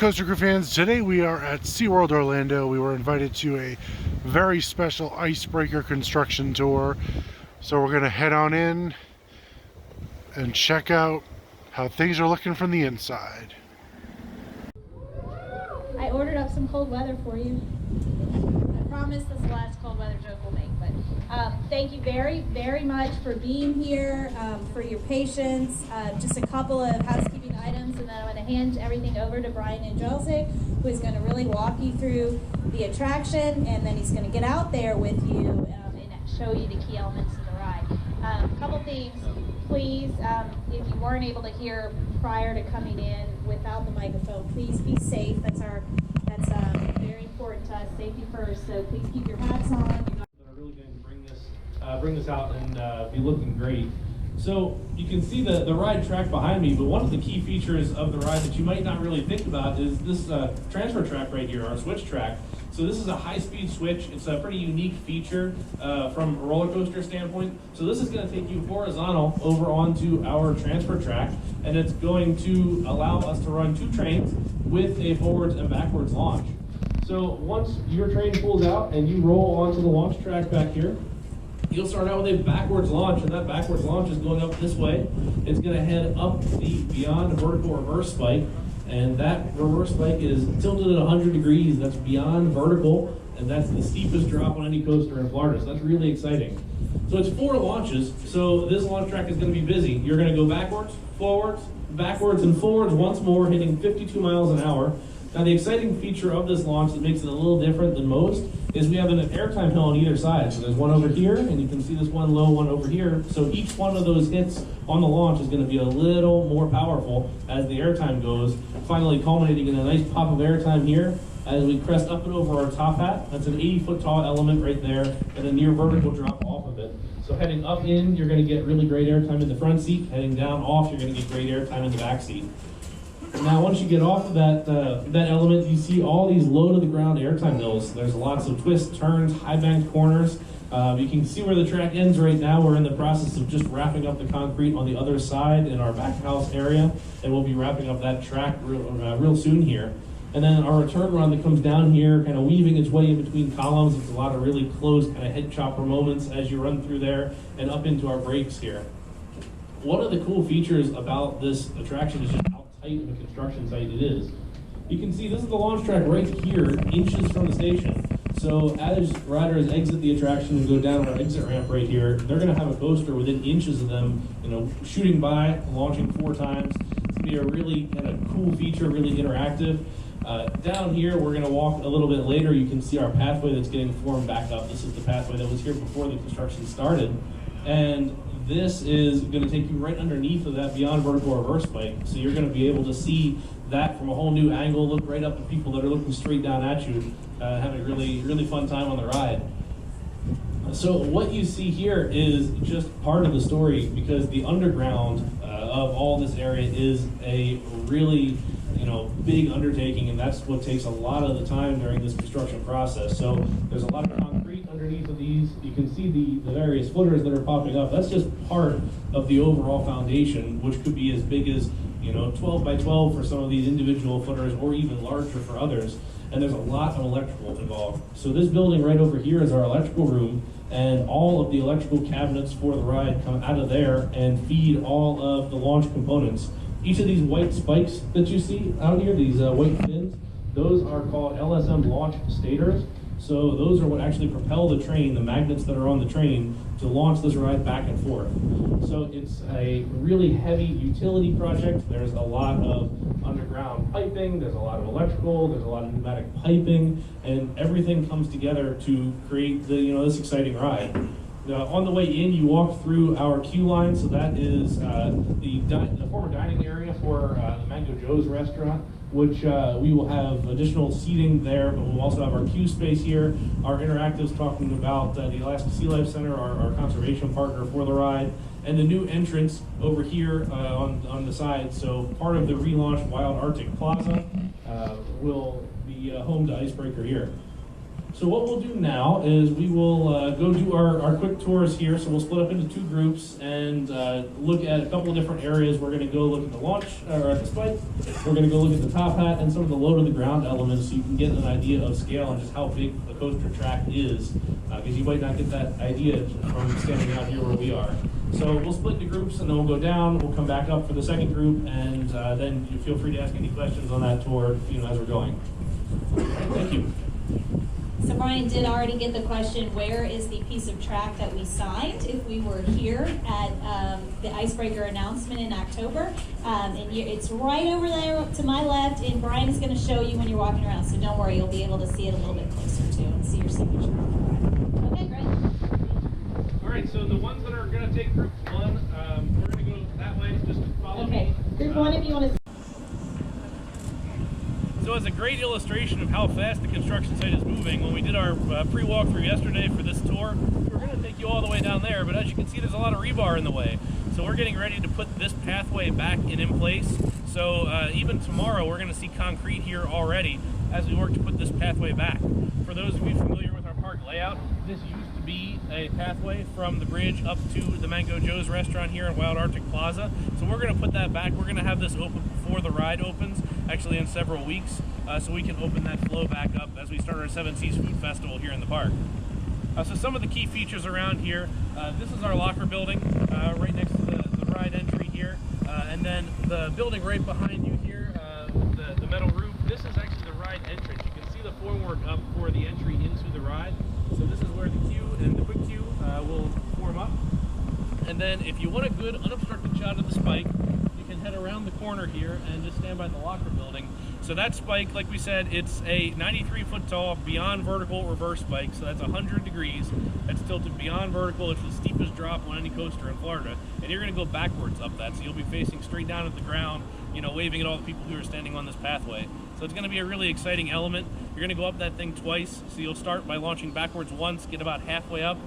Coaster Crew fans, today we are at SeaWorld Orlando. We were invited to a very special icebreaker construction tour. So we're going to head on in and check out how things are looking from the inside. I ordered up some cold weather for you. I promise this is the last cold weather joke we'll make, but thank you very, very much for being here, for your patience. Just a couple of housekeeping items, and then I'm going to hand everything over to Brian and Joseph, who is going to really walk you through the attraction, and then he's going to get out there with you and show you the key elements of the ride. A couple things. Please, if you weren't able to hear prior to coming in without the microphone, please be safe. That's very important to us. Safety first. So please keep your hats on. Are really going to bring this out and be looking great. So you can see the ride track behind me, but one of the key features of the ride that you might not really think about is this transfer track right here, our switch track. So this is a high-speed switch. It's a pretty unique feature from a roller coaster standpoint. So this is going to take you horizontal over onto our transfer track, and it's going to allow us to run two trains with a forwards and backwards launch. So once your train pulls out and you roll onto the launch track back here, you'll start out with a backwards launch, and that backwards launch is going up this way. It's going to head up the beyond vertical reverse spike, and that reverse spike is tilted at 100 degrees. That's beyond vertical, and that's the steepest drop on any coaster in Florida, so that's really exciting. So it's 4 launches, so this launch track is going to be busy. You're going to go backwards, forwards, backwards, and forwards once more, hitting 52 miles an hour. Now the exciting feature of this launch that makes it a little different than most is we have an airtime hill on either side. So there's one over here, and you can see this one low one over here. So each one of those hits on the launch is going to be a little more powerful as the airtime goes, finally culminating in a nice pop of airtime here as we crest up and over our top hat. That's an 80-foot tall element right there, and a near vertical drop off of it. So heading up in, you're going to get really great airtime in the front seat. Heading down off, you're going to get great airtime in the back seat. Now, once you get off of that element, you see all these low-to-the-ground airtime hills. There's lots of twists, turns, high-banked corners. You can see where the track ends right now. We're in the process of just wrapping up the concrete on the other side in our back house area, and we'll be wrapping up that track real soon here. And then our return run that comes down here, kind of weaving its way in between columns. It's a lot of really close kind of head chopper moments as you run through there and up into our brakes here. One of the cool features about this attraction is just how tight of a construction site it is. You can see this is the launch track right here, inches from the station. So as riders exit the attraction and go down our exit ramp right here, they're going to have a coaster within inches of them, shooting by, launching 4 times. It's going to be a really kind of cool feature, really interactive. Down here, we're going to walk a little bit later. You can see our pathway that's getting formed back up. This is the pathway that was here before the construction started. And this is going to take you right underneath of that beyond vertical reverse spike. So you're going to be able to see that from a whole new angle, look right up at people that are looking straight down at you, having a really, really fun time on the ride. So what you see here is just part of the story, because the underground of all this area is a really big undertaking, and that's what takes a lot of the time during this construction process. So there's a lot of concrete underneath of these. You can see the various footers that are popping up. That's just part of the overall foundation, which could be as big as 12 by 12 for some of these individual footers, or even larger for others. And there's a lot of electrical involved. So this building right over here is our electrical room, and all of the electrical cabinets for the ride come out of there and feed all of the launch components. Each of these white spikes that you see out here, these white fins, those are called LSM launch stators. So those are what actually propel the train, the magnets that are on the train, to launch this ride back and forth. So it's a really heavy utility project. There's a lot of underground piping, there's a lot of electrical, there's a lot of pneumatic piping, and everything comes together to create this exciting ride. On the way in, you walk through our queue line, so that is the former dining area for the Mango Joe's restaurant, which we will have additional seating there, but we'll also have our queue space here. Our interactives talking about the Alaska Sea Life Center, our conservation partner for the ride, and the new entrance over here on the side. So part of the relaunched Wild Arctic Plaza will be home to Icebreaker here. So what we'll do now is we will go do our quick tours here. So we'll split up into two groups and look at a couple of different areas. We're going to go look at the launch, or at the spike. We're going to go look at the top hat and some of the low to the ground elements so you can get an idea of scale and just how big the coaster track is. Because you might not get that idea from standing out here where we are. So we'll split into groups and then we'll go down. We'll come back up for the second group, and then you feel free to ask any questions on that tour, as we're going. Thank you. So Brian did already get the question, where is the piece of track that we signed if we were here at the icebreaker announcement in October? And it's right over there to my left, and Brian is going to show you when you're walking around. So don't worry, you'll be able to see it a little bit closer too and see your signature on the ride. Okay, great. All right, so the ones that are going to take group one, we're going to go that way. Just follow me. Okay, group one if you want to. So as a great illustration of how fast the construction site is moving, when we did our pre-walkthrough yesterday for this tour, we were going to take you all the way down there, but as you can see, there's a lot of rebar in the way. So we're getting ready to put this pathway back in place. So even tomorrow, we're going to see concrete here already as we work to put this pathway back. For those of you familiar with our park layout, this used to be a pathway from the bridge up to the Mango Joe's restaurant here in Wild Arctic Plaza. So we're going to put that back. We're going to have this open before the ride opens, actually in several weeks, so we can open that flow back up as we start our Seven Seas Food Festival here in the park. So some of the key features around here, this is our locker building right next to the ride entry here, and then the building right behind you here, the metal roof, this is actually the ride entrance. You can see the formwork up for the entry into the ride. So this is where the queue and the quick queue will form up. And then if you want a good unobstructed shot of the spike, you can head around the corner here and just stand by the locker building. So that spike, like we said, it's a 93-foot tall beyond vertical reverse spike, so that's 100 degrees. That's tilted beyond vertical. It's the steepest drop on any coaster in Florida, and you're going to go backwards up that, so you'll be facing straight down at the ground, waving at all the people who are standing on this pathway. So it's going to be a really exciting element. You're going to go up that thing twice, so you'll start by launching backwards once, get about halfway up,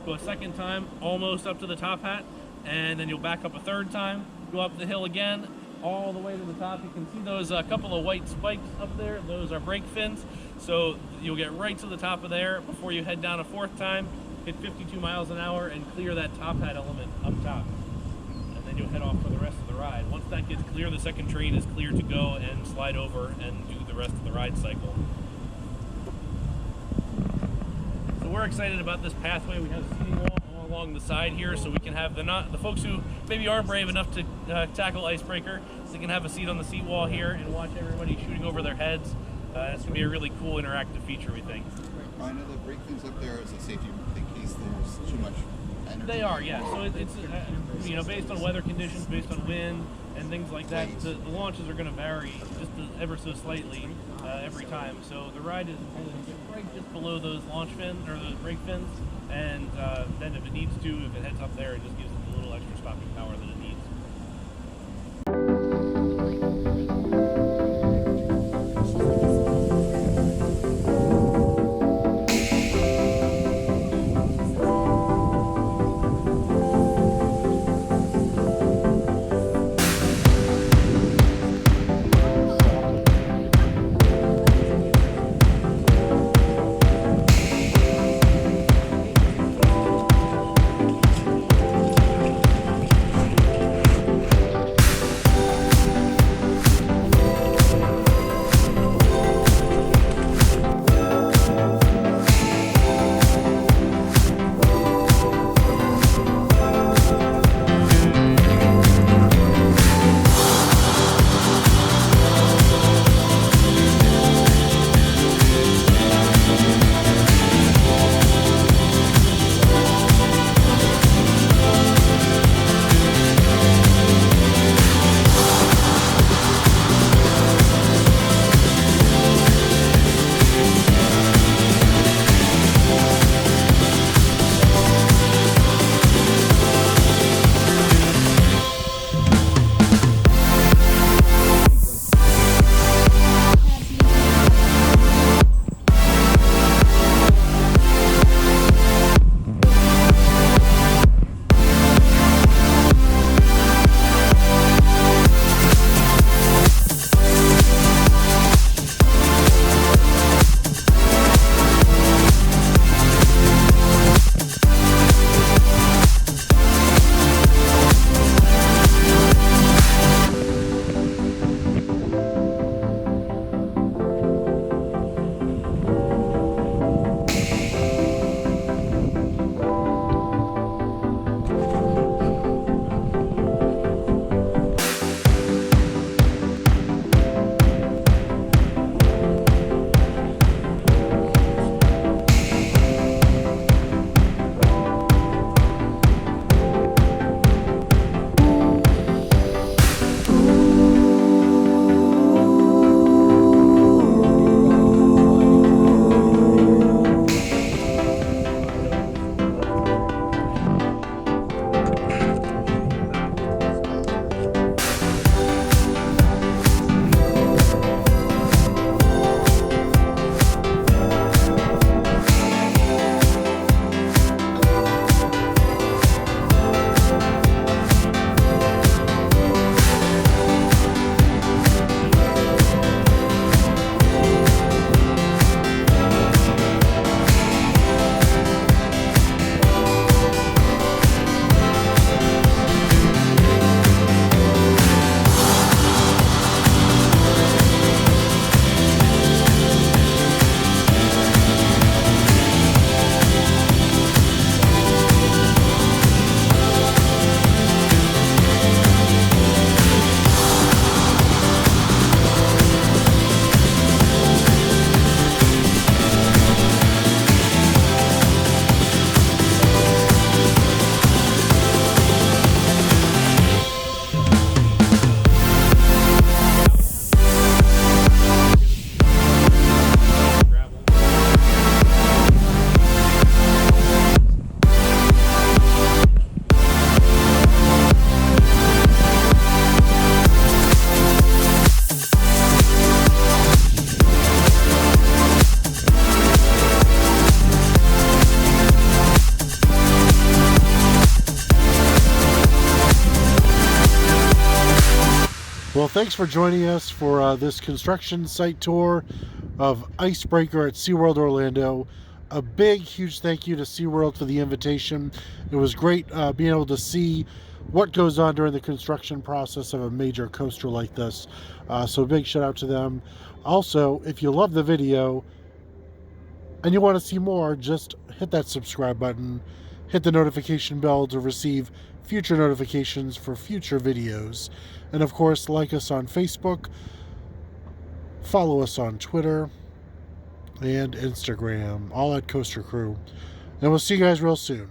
go a second time, almost up to the top hat, and then you'll back up a third time, go up the hill again, all the way to the top. You can see those couple of white spikes up there. Those are brake fins. So you'll get right to the top of there before you head down a fourth time, hit 52 miles an hour, and clear that top hat element up top. And then you'll head off for the rest of the ride. Once that gets clear, the second train is clear to go and slide over and do the rest of the ride cycle. So we're excited about this pathway. We have a seating wall all along the side here, so we can have the folks who maybe aren't brave enough to tackle icebreaker, so they can have a seat on the seat wall here and watch everybody shooting over their heads. It's going to be a really cool interactive feature, we think. I know the brake things up there is a safety in case there's too much energy. They are, yeah. So it's based on weather conditions, based on wind and things like that. The launches are going to vary just ever so slightly every time. So the ride is right just below those launch fins or those brake fins, and then if it needs to, if it heads up there, it just gives it the little extra stopping power that it needs. Well, thanks for joining us for this construction site tour of Icebreaker at SeaWorld Orlando. A big, huge thank you to SeaWorld for the invitation. It was great being able to see what goes on during the construction process of a major coaster like this. So big shout out to them. Also, if you love the video and you want to see more, just hit that subscribe button, hit the notification bell to receive future notifications for future videos. And of course, like us on Facebook, follow us on Twitter and Instagram, all at Coaster Crew. And we'll see you guys real soon.